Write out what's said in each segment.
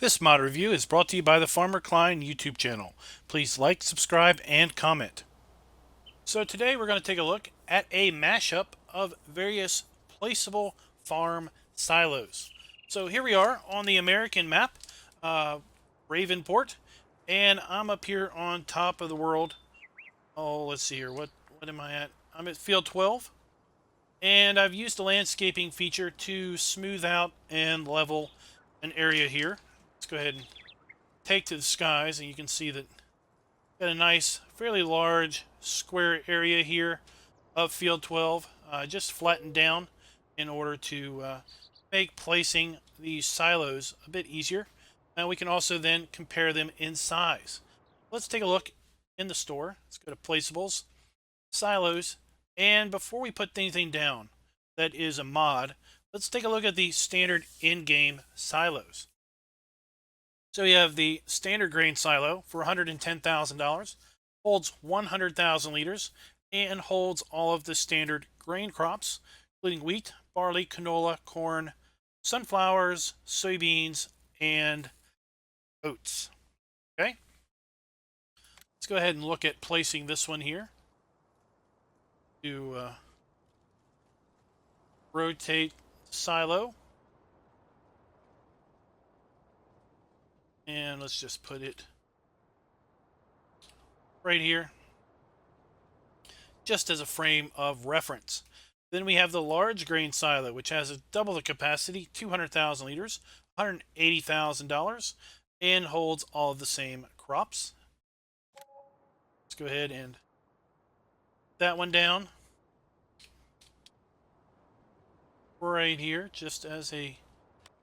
This mod review is brought to you by the Farmer Klein YouTube channel. Please like, subscribe, and comment. So today we're going to take a look at a mashup of various placeable farm silos. So here we are on the American map, Ravenport, and I'm up here on top of the world. Oh, let's see here. What am I at? I'm at field 12, and I've used the landscaping feature to smooth out and level an area here. Let's go ahead and take to the skies, and you can see that got a nice, fairly large square area here of field 12, just flattened down in order to make placing these silos a bit easier. And we can also then compare them in size. Let's take a look in the store. Let's go to placeables, silos, and before we put anything down that is a mod, let's take a look at the standard in-game silos. So you have the standard grain silo for $110,000, holds 100,000 liters, and holds all of the standard grain crops, including wheat, barley, canola, corn, sunflowers, soybeans, and oats. Okay, let's go ahead and look at placing this one here to rotate silo. And let's just put it right here, just as a frame of reference. Then we have the large grain silo, which has double the capacity, 200,000 liters, $180,000, and holds all of the same crops. Let's go ahead and put that one down right here, just as a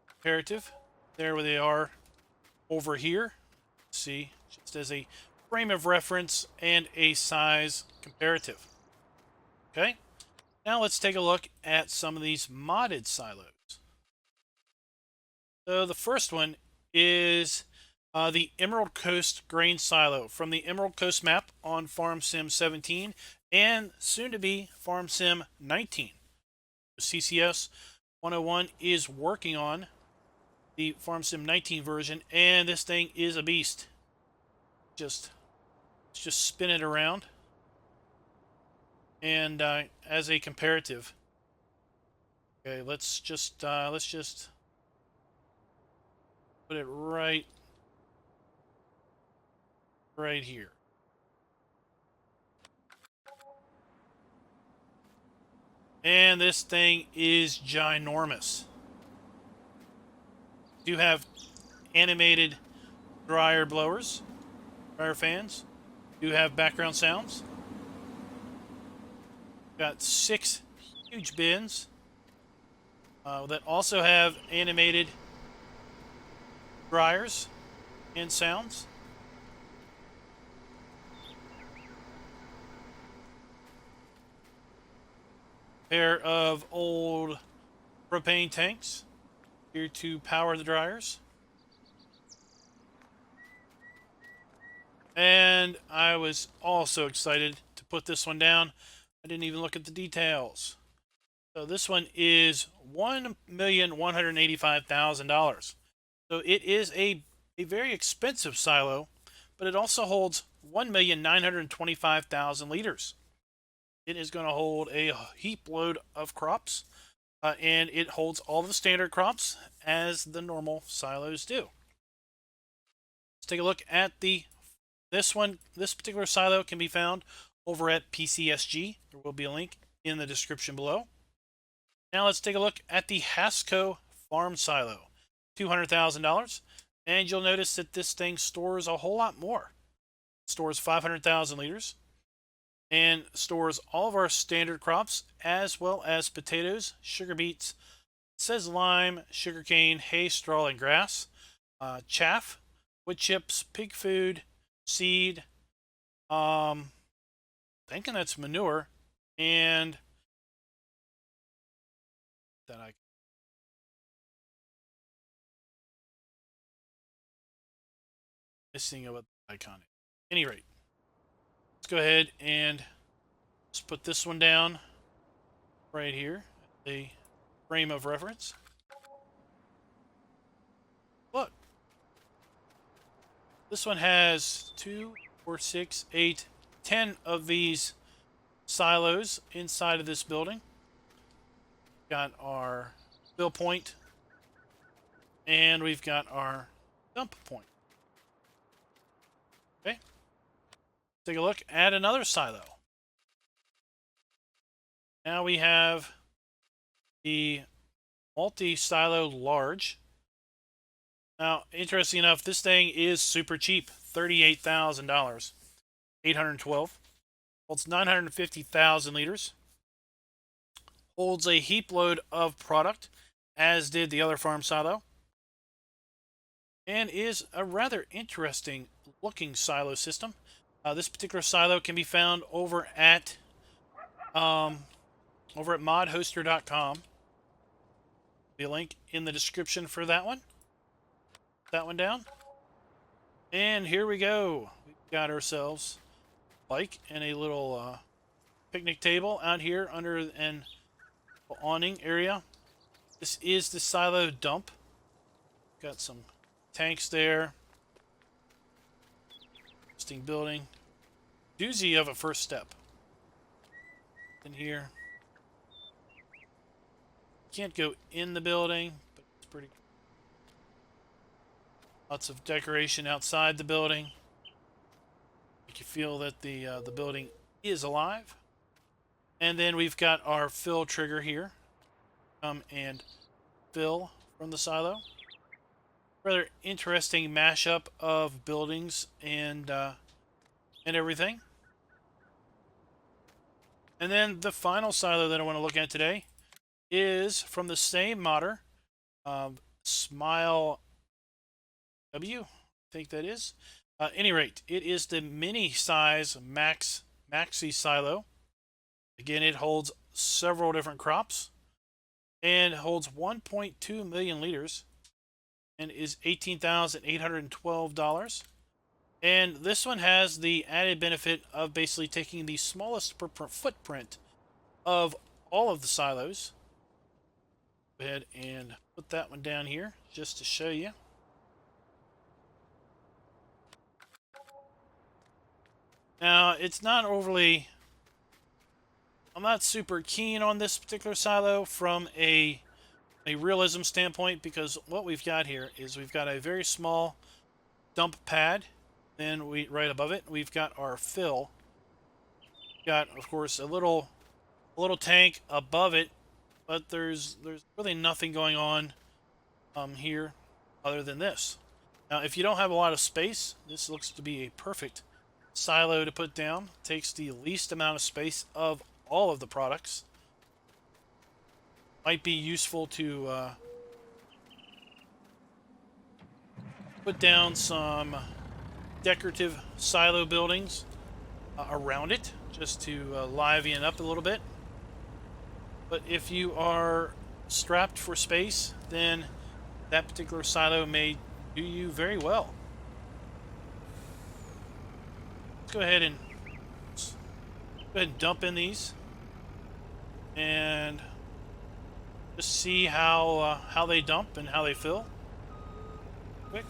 comparative. There they are over here. See, just as a frame of reference and a size comparative. Okay, now let's take a look at some of these modded silos. So the first one is the Emerald Coast grain silo from the Emerald Coast map on Farm Sim 17 and soon to be Farm Sim 19. CCS 101 is working on the Farm Sim 19 version, and this thing is a beast. Let's just spin it around, and as a comparative. Okay, let's just put it right here. And this thing is ginormous. Do have animated dryer blowers, dryer fans. Do have background sounds. Got 6 huge bins that also have animated dryers and sounds. Pair of old propane tanks here to power the dryers. And I was also excited to put this one down. I didn't even look at the details. So this one is $1,185,000. So it is a very expensive silo, but it also holds 1,925,000 liters. It is going to hold a heap load of crops, and it holds all the standard crops as the normal silos do. Let's take a look at this one. This particular silo can be found over at PCSG. There will be a link in the description below. Now let's take a look at the Hask farm silo, $200,000, and you'll notice that this thing stores a whole lot more. It stores 500,000 liters and stores all of our standard crops as well as potatoes, sugar beets, it says lime, sugarcane, hay, straw, and grass, chaff, wood chips, pig food, seed, thinking that's manure, and that I missing what the icon is. At any rate, let's go ahead and let's put this one down right here, the frame of reference. Look, This one has 2, 4, 6, 8, 10 of these silos inside of this building. Got our fill point, and we've got our dump point. Okay, take a look at another silo. Now we have the multi-silo large. Now, interesting enough, this thing is super cheap, $38,000, 812. Holds 950,000 liters. Holds a heap load of product, as did the other farm silo. And is a rather interesting looking silo system. This particular silo can be found over at modhoster.com. The link in the description for that one. That one down. And here we go. We've got ourselves a bike and a little picnic table out here under an awning area. This is the silo dump. Got some tanks there. Interesting building. Doozy of a first step. In here. Can't go in the building, but it's pretty cool. Lots of decoration outside the building. Make you feel that the building is alive. And then we've got our fill trigger here. Come and fill from the silo. Rather interesting mashup of buildings and everything. And then the final silo that I want to look at today is from the same modder, Smile W, I think that is. At any rate, it is the mini size Maxie silo. Again, it holds several different crops and holds 1.2 million liters and is $18,812. And this one has the added benefit of basically taking the smallest footprint of all of the silos. Go ahead and put that one down here just to show you. Now, it's not overly... I'm not super keen on this particular silo from a realism standpoint, because what we've got here is we've got a very small dump pad. Then right above it, we've got our fill. Got, of course, a little tank above it, but there's really nothing going on here other than this. Now, if you don't have a lot of space, this looks to be a perfect silo to put down. Takes the least amount of space of all of the products. Might be useful to put down some decorative silo buildings around it, just to liven up a little bit. But if you are strapped for space, then that particular silo may do you very well. Let's go ahead and dump in these and just see how they dump and how they fill. Quick.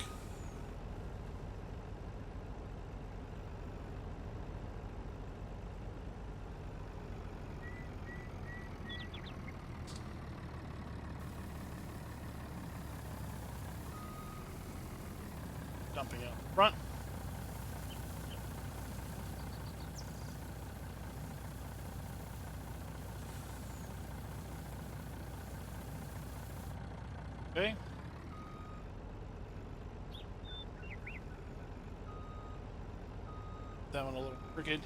Dumping out front. Okay. That one a little crooked.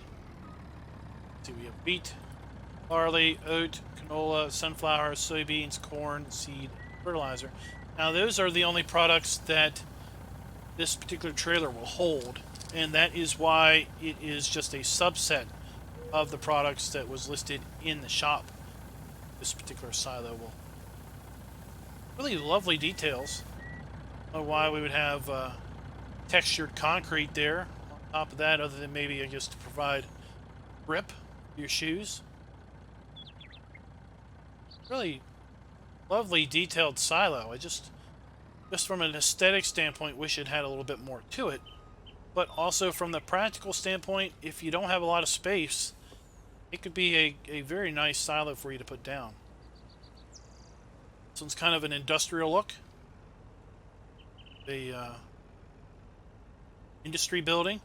See, we have wheat, barley, oat, canola, sunflower, soybeans, corn, seed, fertilizer. Now, those are the only products that this particular trailer will hold, and that is why it is just a subset of the products that was listed in the shop. This particular silo will. Really lovely details. I don't know why we would have textured concrete there on top of that, other than maybe, I guess, to provide grip for your shoes. Really lovely detailed silo. I just from an aesthetic standpoint, wish it had a little bit more to it. but also from the practical standpoint, if you don't have a lot of space, it could be a very nice silo for you to put down. This one's kind of an industrial look. A industry building.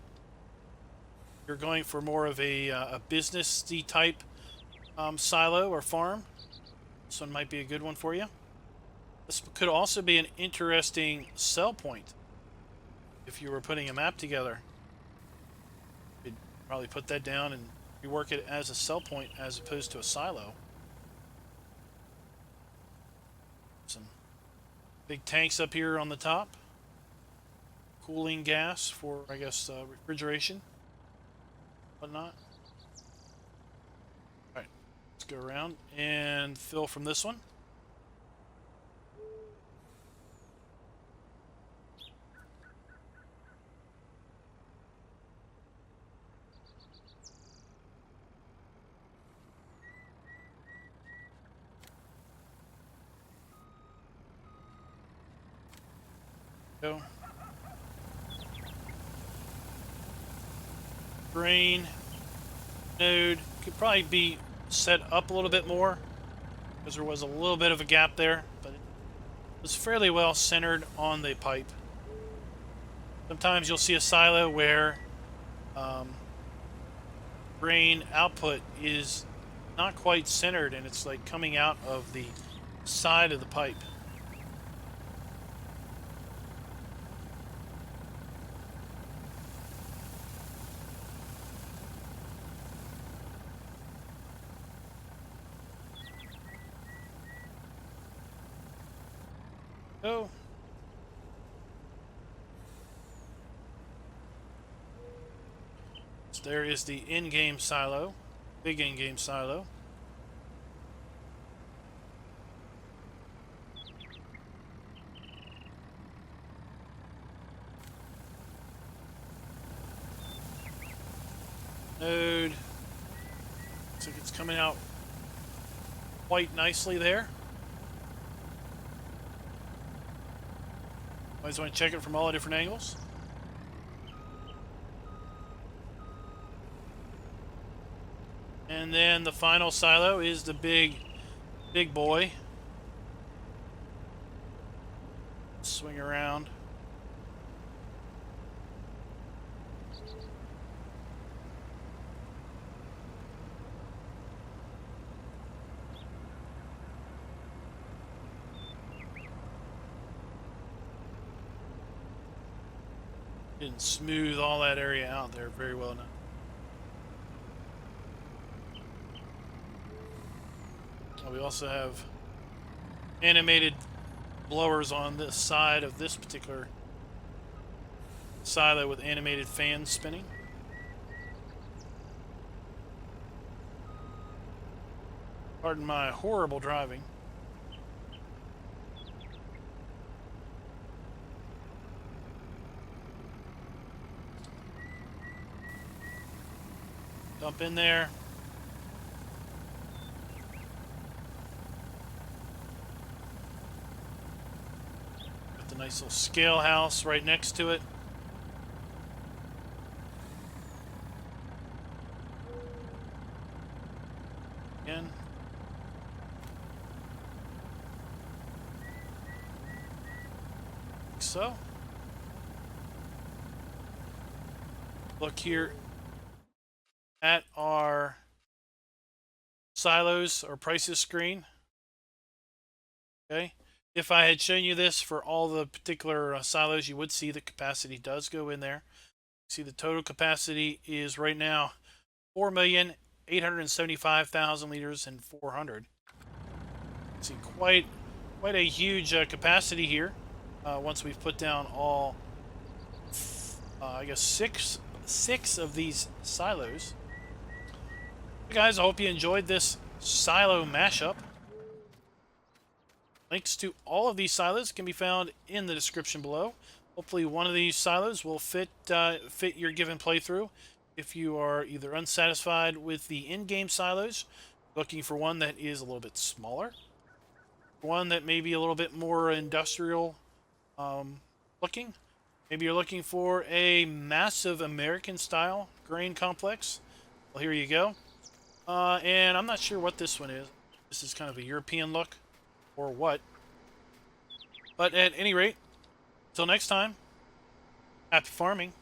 You're going for more of a business-y type silo or farm. This one might be a good one for you. This could also be an interesting sell point. If you were putting a map together, you'd probably put that down and rework it as a sell point as opposed to a silo. Some big tanks up here on the top. Cooling gas for, I guess, refrigeration, whatnot. Alright, let's go around and fill from this one. Go. Grain node could probably be set up a little bit more because there was a little bit of a gap there, but it was fairly well centered on the pipe. Sometimes you'll see a silo where grain output is not quite centered and it's like coming out of the side of the pipe. So there is the in-game silo, big in-game silo. Node. Looks like it's coming out quite nicely there. Always want to check it from all the different angles. And then the final silo is the big boy. Swing around. Didn't smooth all that area out there very well enough. We also have animated blowers on this side of this particular silo with animated fans spinning. Pardon my horrible driving. Dump in there. Got the nice little scale house right next to it. Again. Like so. Look here at our silos or prices screen. Okay, if I had shown you this for all the particular silos, you would see the capacity does go in there. See, the total capacity is right now 4,875,000 liters and 400. See, quite a huge capacity here. Once we've put down all, I guess six of these silos. Hey guys, I hope you enjoyed this silo mashup. Links to all of these silos can be found in the description below. Hopefully one of these silos will fit your given playthrough. If you are either unsatisfied with the in-game silos, looking for one that is a little bit smaller, one that may be a little bit more industrial looking, Maybe you're looking for a massive American-style grain complex. Well, here you go. And I'm not sure what this one is. This is kind of a European look, or what. But at any rate, until next time, happy farming.